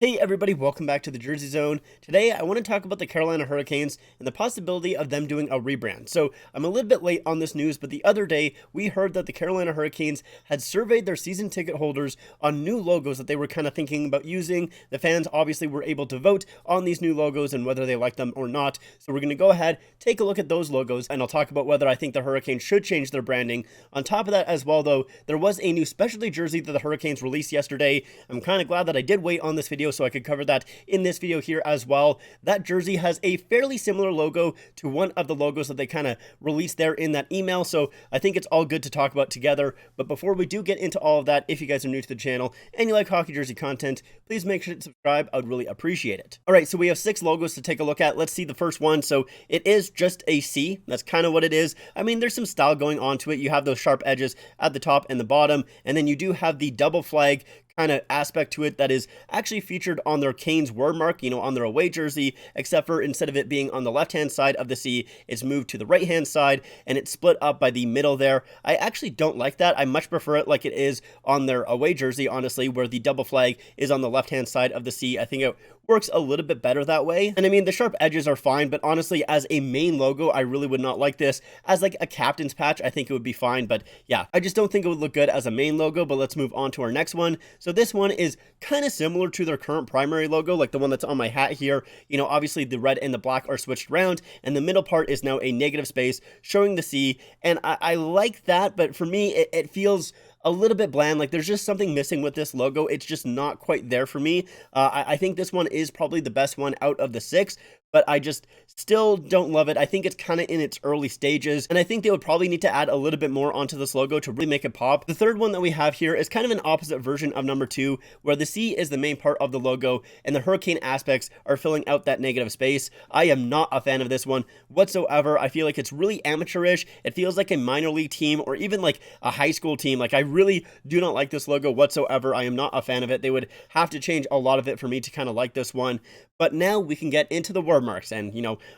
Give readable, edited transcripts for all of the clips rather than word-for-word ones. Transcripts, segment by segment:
Hey everybody, welcome back to the Jersey Zone. Today I want to talk about the Carolina Hurricanes and the possibility of them doing a rebrand. So I'm a little bit late on this news, but the other day we heard that the Carolina Hurricanes had surveyed their season ticket holders on new logos that they were kind of thinking about using. The fans obviously were able to vote on these new logos and whether they like them or not. So we're going to go ahead, take a look at those logos, and I'll talk about whether I think the Hurricanes should change their branding. On top of that as well though, there was a new specialty jersey that the Hurricanes released yesterday. I'm kind of glad that I did wait on this video so I could cover that in this video here as well. That jersey has a fairly similar logo to one of the logos that they kind of released there in that email, so I think it's all good to talk about together. But before we do get into all of that, if you guys are new to the channel and you like hockey jersey content, please make sure to subscribe. I would really appreciate it. All right, so we have 6 logos to take a look at. Let's see the first one. So it is just a C. That's kind of what it is. I mean, there's some style going on to it. You have those sharp edges at the top and the bottom, and then you do have the double flag kind of aspect to it that is actually featured on their Canes word mark, on their away jersey, except for instead of it being on the left-hand side of the C, it's moved to the right-hand side, and it's split up by the middle there. I actually don't like that. I much prefer it like it is on their away jersey, honestly, where the double flag is on the left-hand side of the C. I think it works a little bit better that way. And I mean, the sharp edges are fine, but honestly, as a main logo, I really would not like this. As like a captain's patch, I think it would be fine, but yeah, I just don't think it would look good as a main logo. But let's move on to our next one. So this one is kind of similar to their current primary logo, like the one that's on my hat here. Obviously the red and the black are switched around, and the middle part is now a negative space showing the C. And I like that, but for me, it feels a little bit bland. Like there's just something missing with this logo. It's just not quite there for me. I think this one is probably the best one out of the 6, but I just still don't love it. I think it's kind of in its early stages, and I think they would probably need to add a little bit more onto this logo to really make it pop. The third one that we have here is kind of an opposite version of number 2, where the C is the main part of the logo and the hurricane aspects are filling out that negative space. I am not a fan of this one whatsoever. I feel like it's really amateurish. It feels like a minor league team or even like a high school team. Like I really do not like this logo whatsoever. I am not a fan of it. They would have to change a lot of it for me to kind of like this one. But now we can get into the word marks. And,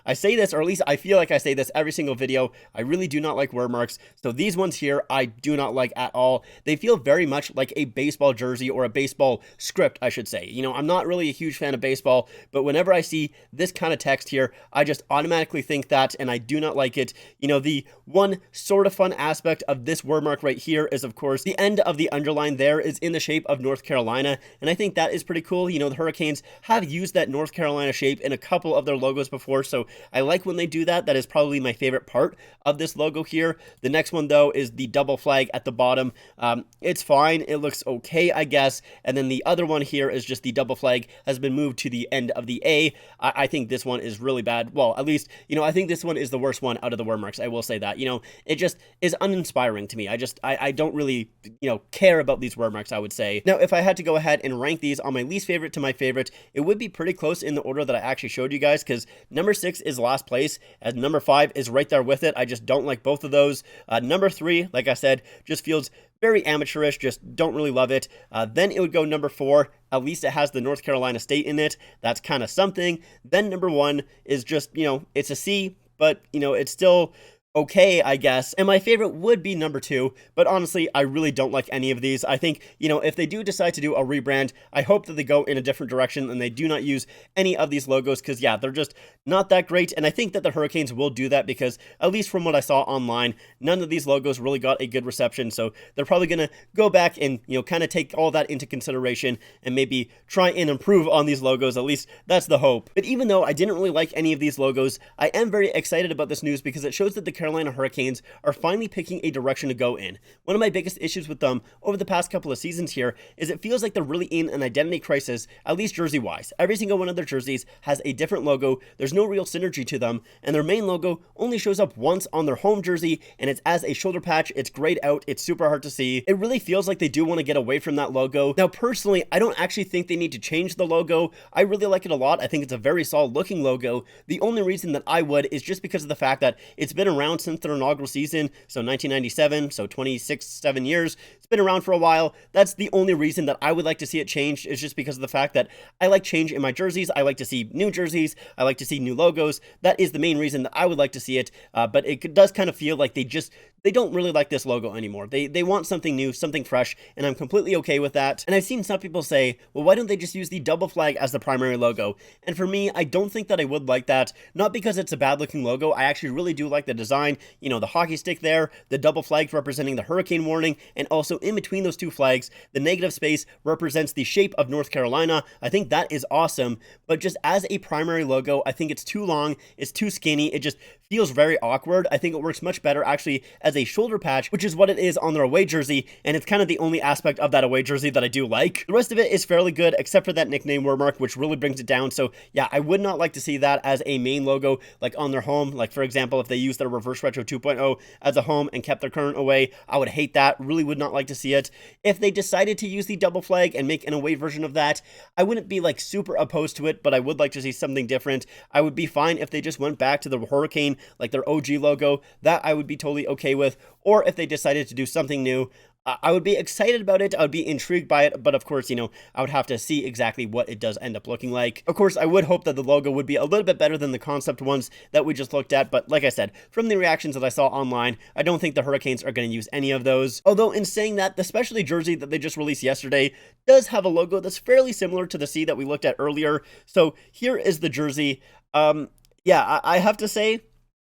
I say this, or at least I feel like I say this every single video. I really do not like word marks. So these ones here, I do not like at all. They feel very much like a baseball jersey or a baseball script, I should say. I'm not really a huge fan of baseball, but whenever I see this kind of text here, I just automatically think that, and I do not like it. The one sort of fun aspect of this word mark right here is, of course, the end of the underline there is in the shape of North Carolina. And I think that is pretty cool. The Hurricanes have used that North Carolina shape in a couple of their logos before, so I like when they do that. That is probably my favorite part of this logo here. The next one though is the double flag at the bottom. It's fine, it looks okay, I guess. And then the other one here is just the double flag has been moved to the end of the A. I think this one is really bad. Well, at least, I think this one is the worst one out of the word marks. I will say that. It just is uninspiring to me. I don't really, care about these word marks, I would say. Now, if I had to go ahead and rank these on my least favorite to my favorite, it would be pretty close in the order that I actually showed you guys, because number 6 is last place, and number 5 is right there with it. I just don't like both of those. Number 3, like I said, just feels very amateurish, just don't really love it. Then it would go number 4. At least it has the North Carolina state in it. That's kind of something. Then number 1 is just, it's a C, but, it's still okay, I guess. And my favorite would be number 2, but honestly, I really don't like any of these. I think, if they do decide to do a rebrand, I hope that they go in a different direction and they do not use any of these logos, because yeah, they're just not that great. And I think that the Hurricanes will do that because, at least from what I saw online, none of these logos really got a good reception. So they're probably going to go back and, kind of take all that into consideration and maybe try and improve on these logos. At least that's the hope. But even though I didn't really like any of these logos, I am very excited about this news because it shows that the Carolina Hurricanes are finally picking a direction to go in. One of my biggest issues with them over the past couple of seasons here is it feels like they're really in an identity crisis, at least jersey-wise. Every single one of their jerseys has a different logo, there's no real synergy to them, and their main logo only shows up once on their home jersey, and it's as a shoulder patch. It's grayed out, it's super hard to see. It really feels like they do want to get away from that logo. Now, personally, I don't actually think they need to change the logo. I really like it a lot. I think it's a very solid looking logo. The only reason that I would is just because of the fact that it's been around since their inaugural season, so 1997, so 7 years. It's been around for a while. That's the only reason that I would like to see it changed, is just because of the fact that I like change in my jerseys. I like to see new jerseys. I like to see new logos. That is the main reason that I would like to see it, but it does kind of feel like they just they don't really like this logo anymore. They want something new, something fresh, and I'm completely okay with that. And I've seen some people say, well, why don't they just use the double flag as the primary logo? And for me, I don't think that I would like that. Not because it's a bad looking logo. I actually really do like the design. You know, the hockey stick there, the double flags representing the hurricane warning, and also in between those two flags, the negative space represents the shape of North Carolina. I think that is awesome, but just as a primary logo, I think it's too long, it's too skinny, it just feels very awkward. I think it works much better actually as a shoulder patch, which is what it is on their away jersey, and it's kind of the only aspect of that away jersey that I do like. The rest of it is fairly good, except for that nickname wordmark, which really brings it down. So yeah, I would not like to see that as a main logo, like on their home. Like for example, if they used their reverse retro 2.0 as a home and kept their current away, I would hate that. Really would not like to see it. If they decided to use the double flag and make an away version of that, I wouldn't be like super opposed to it, but I would like to see something different. I would be fine if they just went back to the Hurricane, like their OG logo. That I would be totally okay with. Or if they decided to do something new, I would be excited about it. I would be intrigued by it, but of course, you know, I would have to see exactly what it does end up looking like. Of course, I would hope that the logo would be a little bit better than the concept ones that we just looked at, but like I said, from the reactions that I saw online, I don't think the Hurricanes are going to use any of those. Although in saying that, the specialty jersey that they just released yesterday does have a logo that's fairly similar to the C that we looked at earlier. So here is the jersey. Yeah, I have to say,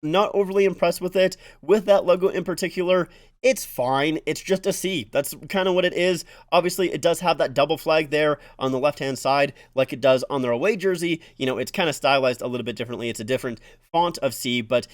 not overly impressed with it. With that logo in particular, it's fine. It's just a C. That's kind of what it is. Obviously, it does have that double flag there on the left-hand side, like it does on their away jersey. You know, it's kind of stylized a little bit differently. It's a different font of C, but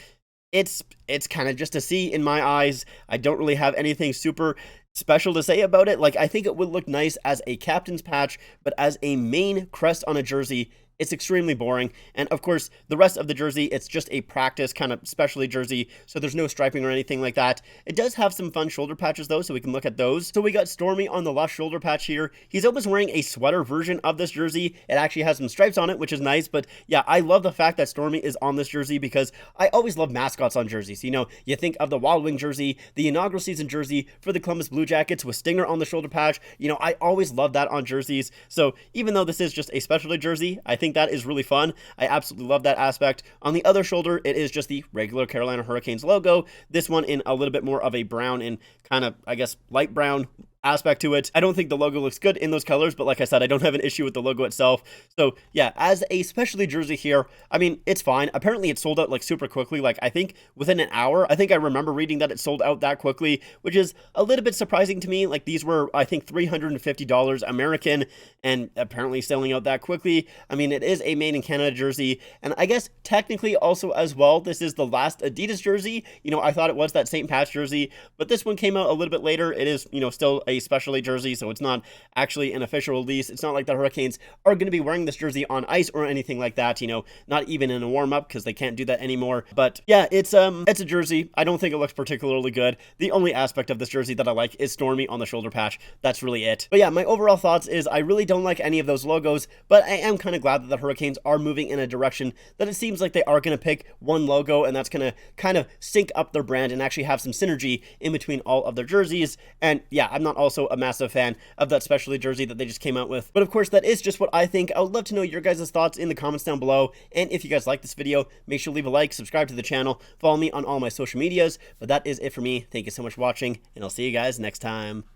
it's kind of just a C in my eyes. I don't really have anything super special to say about it. Like, I think it would look nice as a captain's patch, but as a main crest on a jersey, it's extremely boring. And of course, the rest of the jersey, it's just a practice kind of specialty jersey, so there's no striping or anything like that. It does have some fun shoulder patches though, so we can look at those. So we got Stormy on the left shoulder patch here. He's almost wearing a sweater version of this jersey. It actually has some stripes on it, which is nice. But yeah, I love the fact that Stormy is on this jersey because I always love mascots on jerseys. You know, you think of the Wild Wing jersey, the inaugural season jersey for the Columbus Blue Jackets with Stinger on the shoulder patch. You know, I always love that on jerseys. So even though this is just a specialty jersey, I think that is really fun. I absolutely love that aspect. On the other shoulder, it is just the regular Carolina Hurricanes logo. This one in a little bit more of a brown and kind of, I guess, light brown aspect to it. I don't think the logo looks good in those colors, but like I said, I don't have an issue with the logo itself. So yeah, as a specialty jersey here, I mean, it's fine. Apparently it sold out like super quickly, like I think within an hour. I think I remember reading that it sold out that quickly, which is a little bit surprising to me. Like these were, I think, $350 American, and apparently selling out that quickly. I mean, it is a made in Canada jersey, and I guess technically also as well, this is the last Adidas jersey. You know, I thought it was that St. Pat's jersey, but this one came out a little bit later. It is, you know, still a specialty jersey, so it's not actually an official release. It's not like the Hurricanes are going to be wearing this jersey on ice or anything like that, you know, not even in a warm-up because they can't do that anymore. But yeah, it's a jersey. I don't think it looks particularly good. The only aspect of this jersey that I like is Stormy on the shoulder patch. That's really it. But yeah, my overall thoughts is I really don't like any of those logos, but I am kind of glad that the Hurricanes are moving in a direction that it seems like they are going to pick one logo, and that's going to kind of sync up their brand and actually have some synergy in between all of their jerseys. And yeah, I'm not also a massive fan of that specialty jersey that they just came out with. But of course, that is just what I think. I would love to know your guys' thoughts in the comments down below. And if you guys like this video, make sure to leave a like, subscribe to the channel, follow me on all my social medias. But that is it for me. Thank you so much for watching, and I'll see you guys next time.